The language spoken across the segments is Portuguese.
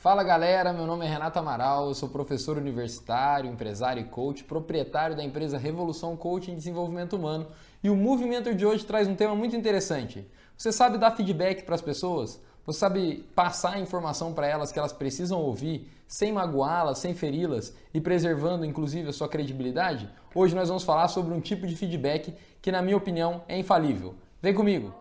Fala galera, meu nome é Renato Amaral, eu sou professor universitário, empresário e coach, proprietário da empresa Revolução Coaching e Desenvolvimento Humano, e o movimento de hoje traz um tema muito interessante. Você sabe dar feedback para as pessoas? Você sabe passar a informação para elas que elas precisam ouvir, sem magoá-las, sem feri-las e preservando inclusive a sua credibilidade? Hoje nós vamos falar sobre um tipo de feedback que, na minha opinião, é infalível. Vem comigo!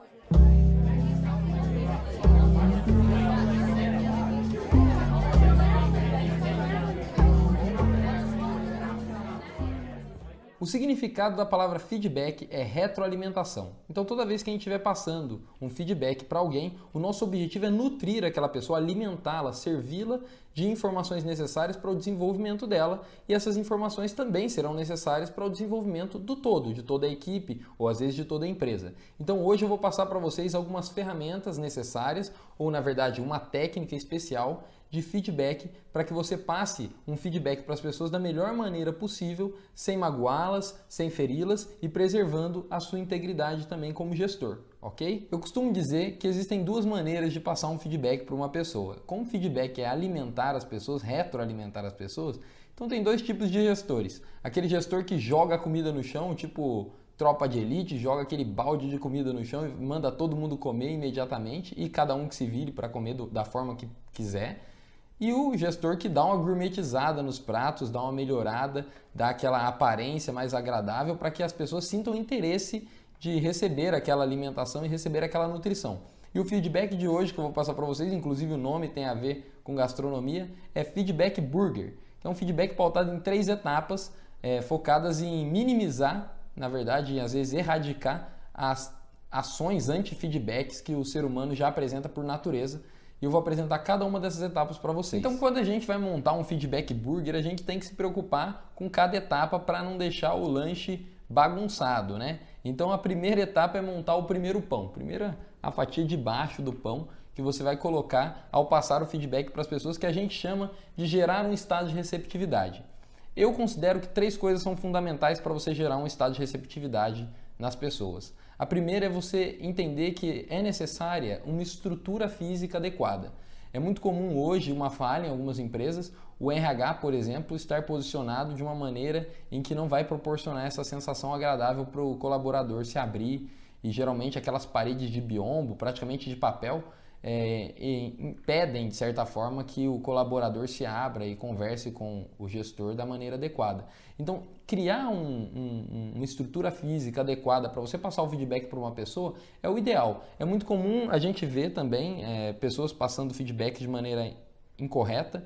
O significado da palavra feedback é retroalimentação. Então, toda vez que a gente estiver passando um feedback para alguém, o nosso objetivo é nutrir aquela pessoa, alimentá-la, servi-la de informações necessárias para o desenvolvimento dela, e essas informações também serão necessárias para o desenvolvimento do todo, de toda a equipe ou às vezes de toda a empresa. Então, hoje eu vou passar para vocês algumas ferramentas necessárias, ou na verdade uma técnica especial de feedback para que você passe um feedback para as pessoas da melhor maneira possível, sem magoá-las, sem feri-las e preservando a sua integridade também como gestor, ok? Eu costumo dizer que existem duas maneiras de passar um feedback para uma pessoa. Como feedback é alimentar as pessoas, retroalimentar as pessoas, então tem dois tipos de gestores. Aquele gestor que joga a comida no chão, tipo tropa de elite, joga aquele balde de comida no chão e manda todo mundo comer imediatamente e cada um que se vire para comer da forma que quiser. E o gestor que dá uma gourmetizada nos pratos, dá uma melhorada, dá aquela aparência mais agradável para que as pessoas sintam interesse de receber aquela alimentação e receber aquela nutrição. E o feedback de hoje que eu vou passar para vocês, inclusive o nome tem a ver com gastronomia, é Feedback Burger. É um feedback pautado em 3 etapas, focadas em minimizar, na verdade, e às vezes erradicar as ações anti-feedbacks que o ser humano já apresenta por natureza. E eu vou apresentar cada uma dessas etapas para vocês. Então, quando a gente vai montar um feedback burger, a gente tem que se preocupar com cada etapa para não deixar o lanche bagunçado, né? Então, a primeira etapa é montar o primeiro pão. Primeiro, a fatia de baixo do pão que você vai colocar ao passar o feedback para as pessoas, que a gente chama de gerar um estado de receptividade. Eu considero que 3 coisas são fundamentais para você gerar um estado de receptividade nas pessoas. A primeira é você entender que é necessária uma estrutura física adequada. É muito comum hoje uma falha em algumas empresas, o RH, por exemplo, estar posicionado de uma maneira em que não vai proporcionar essa sensação agradável para o colaborador se abrir, e geralmente aquelas paredes de biombo, praticamente de papel, impedem, de certa forma, que o colaborador se abra e converse com o gestor da maneira adequada. Então, criar uma estrutura física adequada para você passar o feedback para uma pessoa é o ideal. É muito comum a gente ver também pessoas passando feedback de maneira incorreta,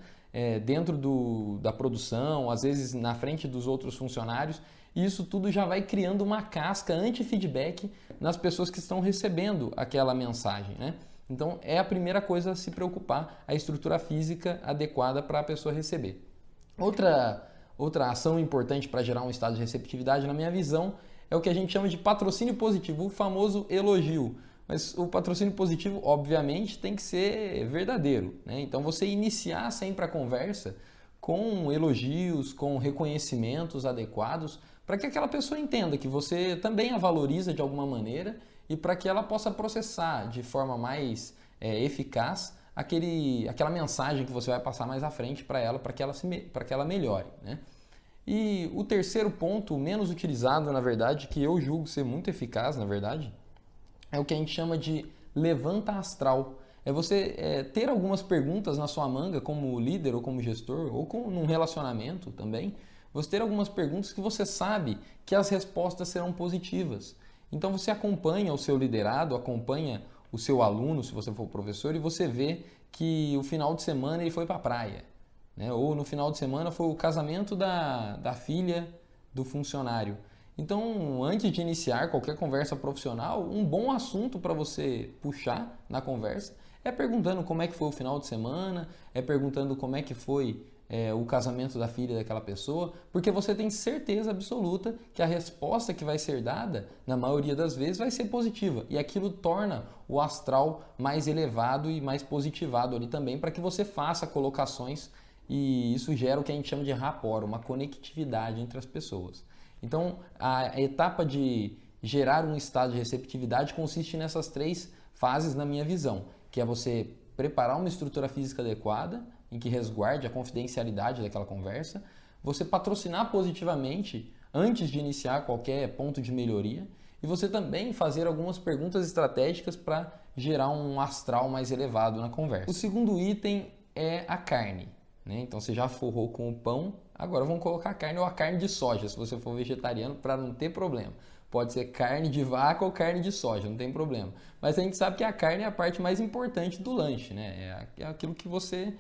dentro da produção, às vezes na frente dos outros funcionários, e isso tudo já vai criando uma casca anti-feedback nas pessoas que estão recebendo aquela mensagem, né? Então, é a primeira coisa a se preocupar, a estrutura física adequada para a pessoa receber. Outra ação importante para gerar um estado de receptividade, na minha visão, é o que a gente chama de patrocínio positivo, o famoso elogio. Mas o patrocínio positivo, obviamente, tem que ser verdadeiro, né? Então, você iniciar sempre a conversa com elogios, com reconhecimentos adequados, para que aquela pessoa entenda que você também a valoriza de alguma maneira e para que ela possa processar de forma mais eficaz aquela mensagem que você vai passar mais à frente para ela, para que ela melhore, né? E o terceiro ponto, menos utilizado, na verdade, que eu julgo ser muito eficaz, na verdade, é o que a gente chama de levanta astral. É você ter algumas perguntas na sua manga como líder ou como gestor, ou num relacionamento também, você ter algumas perguntas que você sabe que as respostas serão positivas. Então você acompanha o seu liderado, acompanha o seu aluno, se você for professor, e você vê que o final de semana ele foi para a praia, né? Ou no final de semana foi o casamento da filha do funcionário. Então, antes de iniciar qualquer conversa profissional, um bom assunto para você puxar na conversa é perguntando como é que foi o final de semana, é perguntando como é que foi o casamento da filha daquela pessoa, porque você tem certeza absoluta que a resposta que vai ser dada, na maioria das vezes, vai ser positiva. E aquilo torna o astral mais elevado e mais positivado ali também, para que você faça colocações, e isso gera o que a gente chama de rapport, uma conectividade entre as pessoas. Então, a etapa de gerar um estado de receptividade consiste nessas 3 fases, na minha visão, que é você preparar uma estrutura física adequada, em que resguarde a confidencialidade daquela conversa, você patrocinar positivamente antes de iniciar qualquer ponto de melhoria e você também fazer algumas perguntas estratégicas para gerar um astral mais elevado na conversa. O segundo item é a carne, né? Então você já forrou com o pão, agora vamos colocar a carne ou a carne de soja, se você for vegetariano, para não ter problema. Pode ser carne de vaca ou carne de soja, não tem problema. Mas a gente sabe que a carne é a parte mais importante do lanche, né? É aquilo que você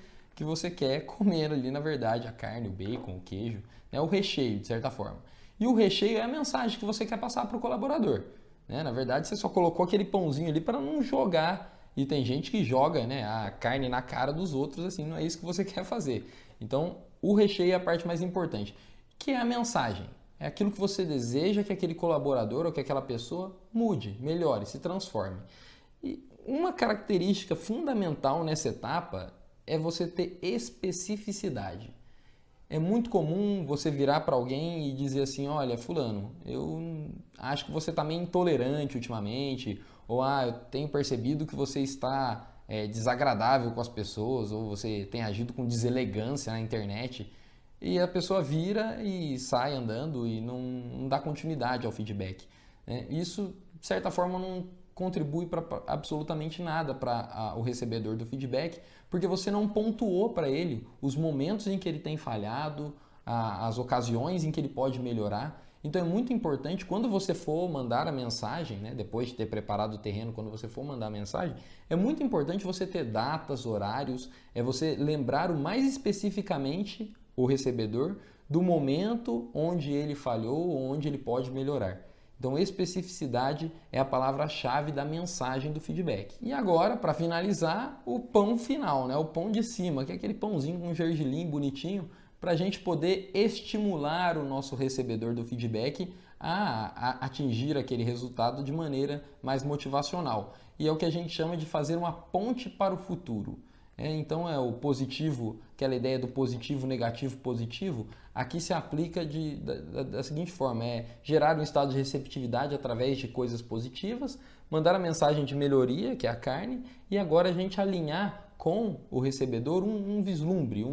quer comer ali, na verdade, a carne, o bacon, o queijo, né? O recheio, de certa forma. E o recheio é a mensagem que você quer passar para o colaborador, né? Na verdade, você só colocou aquele pãozinho ali para não jogar. E tem gente que joga, né, a carne na cara dos outros, assim, não é isso que você quer fazer. Então, o recheio é a parte mais importante, que é a mensagem. É aquilo que você deseja que aquele colaborador ou que aquela pessoa mude, melhore, se transforme. E uma característica fundamental nessa etapa é você ter especificidade. É muito comum você virar para alguém e dizer assim, olha, fulano, eu acho que você está meio intolerante ultimamente, ou eu tenho percebido que você está desagradável com as pessoas, ou você tem agido com deselegância na internet, e a pessoa vira e sai andando e não dá continuidade ao feedback, né? Isso, de certa forma, não contribui para absolutamente nada para o recebedor do feedback, porque você não pontuou para ele os momentos em que ele tem falhado, as ocasiões em que ele pode melhorar. Então é muito importante, quando você for mandar a mensagem, né, depois de ter preparado o terreno, quando você for mandar a mensagem, é muito importante você ter datas, horários, é você lembrar o mais especificamente o recebedor do momento onde ele falhou ou onde ele pode melhorar. Então, especificidade é a palavra-chave da mensagem do feedback. E agora, para finalizar, o pão final, né? O pão de cima, que é aquele pãozinho com gergelim bonitinho, para a gente poder estimular o nosso recebedor do feedback a atingir aquele resultado de maneira mais motivacional. E é o que a gente chama de fazer uma ponte para o futuro. Então é o positivo, aquela ideia do positivo, negativo, positivo, aqui se aplica da seguinte forma, é gerar um estado de receptividade através de coisas positivas, mandar a mensagem de melhoria, que é a carne, e agora a gente alinhar com o recebedor um vislumbre,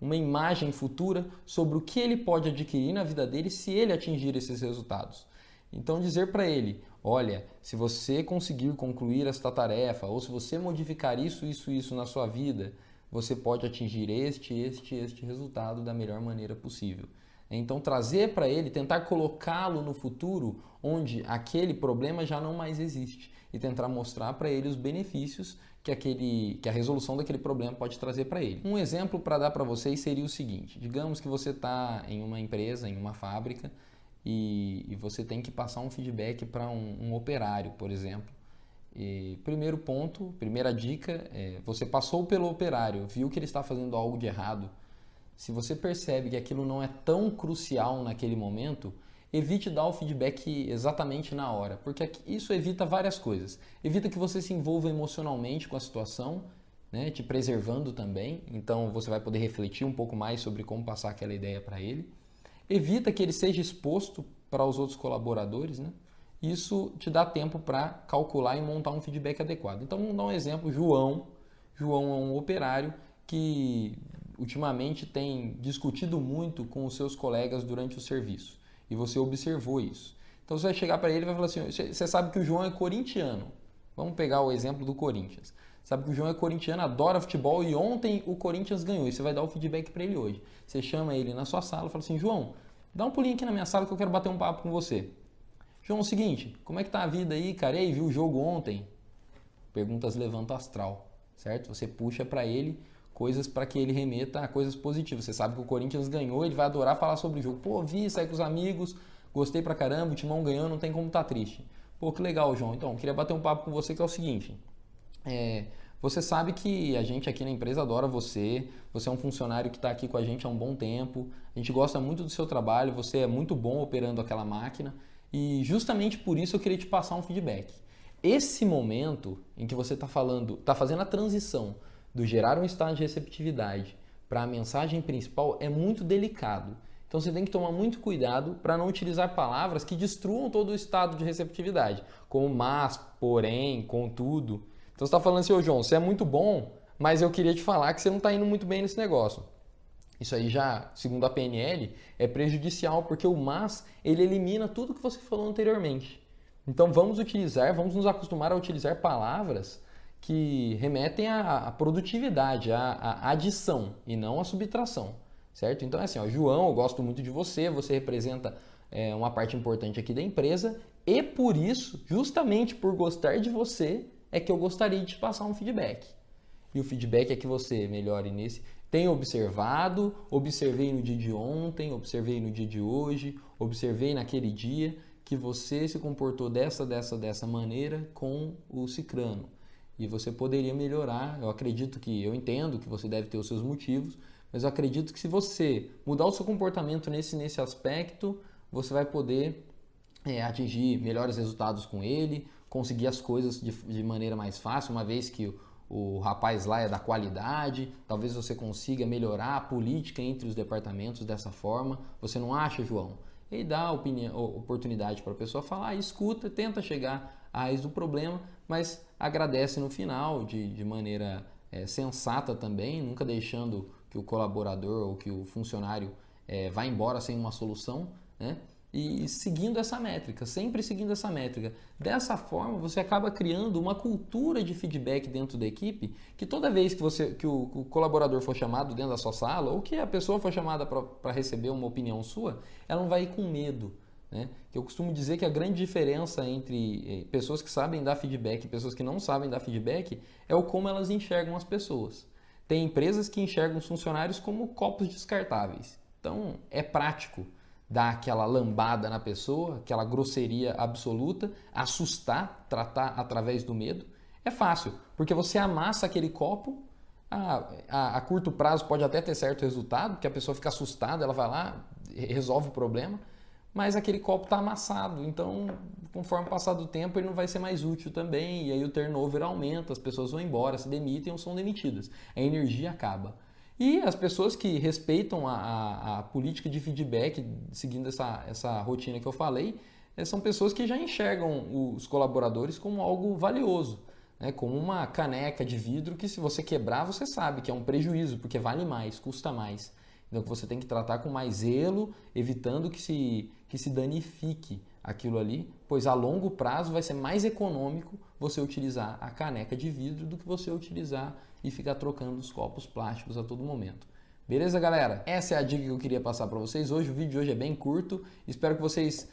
uma imagem futura sobre o que ele pode adquirir na vida dele se ele atingir esses resultados. Então dizer para ele, olha, se você conseguir concluir esta tarefa, ou se você modificar isso na sua vida, você pode atingir este resultado da melhor maneira possível. Então trazer para ele, tentar colocá-lo no futuro onde aquele problema já não mais existe e tentar mostrar para ele os benefícios que a resolução daquele problema pode trazer para ele. Um exemplo para dar para vocês seria o seguinte, digamos que você está em uma empresa, em uma fábrica, e você tem que passar um feedback para um operário, por exemplo. E primeiro ponto, primeira dica, você passou pelo operário, viu que ele está fazendo algo de errado. Se você percebe que aquilo não é tão crucial naquele momento, evite dar o feedback exatamente na hora, porque isso evita várias coisas. Evita que você se envolva emocionalmente com a situação, né, te preservando também, então você vai poder refletir um pouco mais sobre como passar aquela ideia para ele. Evita que ele seja exposto para os outros colaboradores, né? Isso te dá tempo para calcular e montar um feedback adequado. Então, vamos dar um exemplo. João é um operário que ultimamente tem discutido muito com os seus colegas durante o serviço. E você observou isso. Então, você vai chegar para ele e vai falar assim, você sabe que o João é corintiano. Vamos pegar o exemplo do Corinthians. Sabe que o João é corintiano, adora futebol e ontem o Corinthians ganhou. E você vai dar o feedback para ele hoje. Você chama ele na sua sala e fala assim, João, dá um pulinho aqui na minha sala que eu quero bater um papo com você. João, é o seguinte, como é que tá a vida aí, cara? E aí, viu o jogo ontem? Perguntas levanta astral, certo? Você puxa para ele coisas para que ele remeta a coisas positivas. Você sabe que o Corinthians ganhou, ele vai adorar falar sobre o jogo. Pô, vi, saí com os amigos, gostei pra caramba, o Timão ganhou, não tem como tá triste. Pô, que legal, João. Então, queria bater um papo com você que é o seguinte... Você sabe que a gente aqui na empresa adora você é um funcionário que está aqui com a gente há um bom tempo, a gente gosta muito do seu trabalho, você é muito bom operando aquela máquina e justamente por isso eu queria te passar um feedback. Esse momento em que você está fazendo a transição do gerar um estado de receptividade para a mensagem principal é muito delicado. Então você tem que tomar muito cuidado para não utilizar palavras que destruam todo o estado de receptividade, como mas, porém, contudo. Então você está falando assim, ô João, você é muito bom, mas eu queria te falar que você não está indo muito bem nesse negócio. Isso aí já, segundo a PNL, é prejudicial, porque o mas, ele elimina tudo que você falou anteriormente. Então vamos nos acostumar a utilizar palavras que remetem à produtividade, à adição e não à subtração, certo? Então é assim, ó, João, eu gosto muito de você, você representa uma parte importante aqui da empresa e por isso, justamente por gostar de você, é que eu gostaria de te passar um feedback. E o feedback é que você melhore nesse. Tenho observado, observei no dia de ontem, observei no dia de hoje, observei naquele dia que você se comportou dessa maneira com o cicrano. E você poderia melhorar. Eu entendo que você deve ter os seus motivos, mas eu acredito que se você mudar o seu comportamento nesse aspecto, você vai poder atingir melhores resultados com ele, conseguir as coisas de maneira mais fácil, uma vez que o rapaz lá é da qualidade, talvez você consiga melhorar a política entre os departamentos dessa forma. Você não acha, João? E dá oportunidade para a pessoa falar, escuta, tenta chegar à raiz do problema, mas agradece no final de maneira sensata também, nunca deixando que o colaborador ou que o funcionário vá embora sem uma solução, né? E seguindo essa métrica, sempre seguindo essa métrica. Dessa forma, você acaba criando uma cultura de feedback dentro da equipe, que toda vez que o colaborador for chamado dentro da sua sala, ou que a pessoa for chamada para receber uma opinião sua, ela não vai ir com medo, né? Eu costumo dizer que a grande diferença entre pessoas que sabem dar feedback e pessoas que não sabem dar feedback é o como elas enxergam as pessoas. Tem empresas que enxergam os funcionários como copos descartáveis. Então, é prático dar aquela lambada na pessoa, aquela grosseria absoluta, assustar, tratar através do medo. É fácil, porque você amassa aquele copo, a curto prazo pode até ter certo resultado, porque a pessoa fica assustada, ela vai lá, resolve o problema, mas aquele copo está amassado, então conforme passar do tempo ele não vai ser mais útil também, e aí o turnover aumenta, as pessoas vão embora, se demitem ou são demitidas, a energia acaba. E as pessoas que respeitam a política de feedback, seguindo essa rotina que eu falei, são pessoas que já enxergam os colaboradores como algo valioso, né? Como uma caneca de vidro que se você quebrar, você sabe que é um prejuízo, porque vale mais, custa mais. Então você tem que tratar com mais zelo, evitando que se danifique aquilo ali, pois a longo prazo vai ser mais econômico você utilizar a caneca de vidro do que você utilizar e ficar trocando os copos plásticos a todo momento. Beleza, galera? Essa é a dica que eu queria passar para vocês hoje. O vídeo de hoje é bem curto. Espero que vocês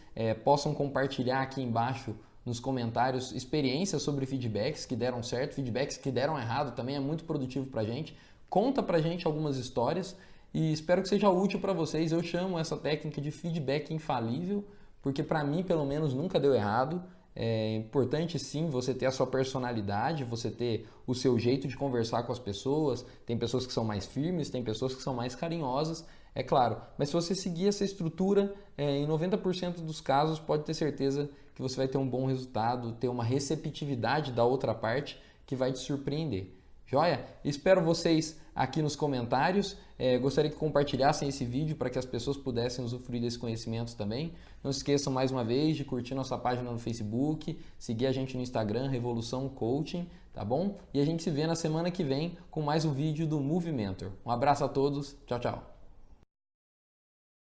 possam compartilhar aqui embaixo nos comentários experiências sobre feedbacks que deram certo, feedbacks que deram errado, também é muito produtivo para a gente. Conta para a gente algumas histórias e espero que seja útil para vocês. Eu chamo essa técnica de feedback infalível, porque para mim, pelo menos, nunca deu errado. É importante sim você ter a sua personalidade, você ter o seu jeito de conversar com as pessoas. Tem pessoas que são mais firmes, tem pessoas que são mais carinhosas, é claro. Mas se você seguir essa estrutura, em 90% dos casos pode ter certeza que você vai ter um bom resultado, ter uma receptividade da outra parte que vai te surpreender. Joia? Espero vocês aqui nos comentários. Gostaria que compartilhassem esse vídeo para que as pessoas pudessem usufruir desse conhecimento também. Não se esqueçam mais uma vez de curtir nossa página no Facebook, seguir a gente no Instagram, Revolução Coaching, tá bom? E a gente se vê na semana que vem com mais um vídeo do Movie Mentor. Um abraço a todos, tchau, tchau!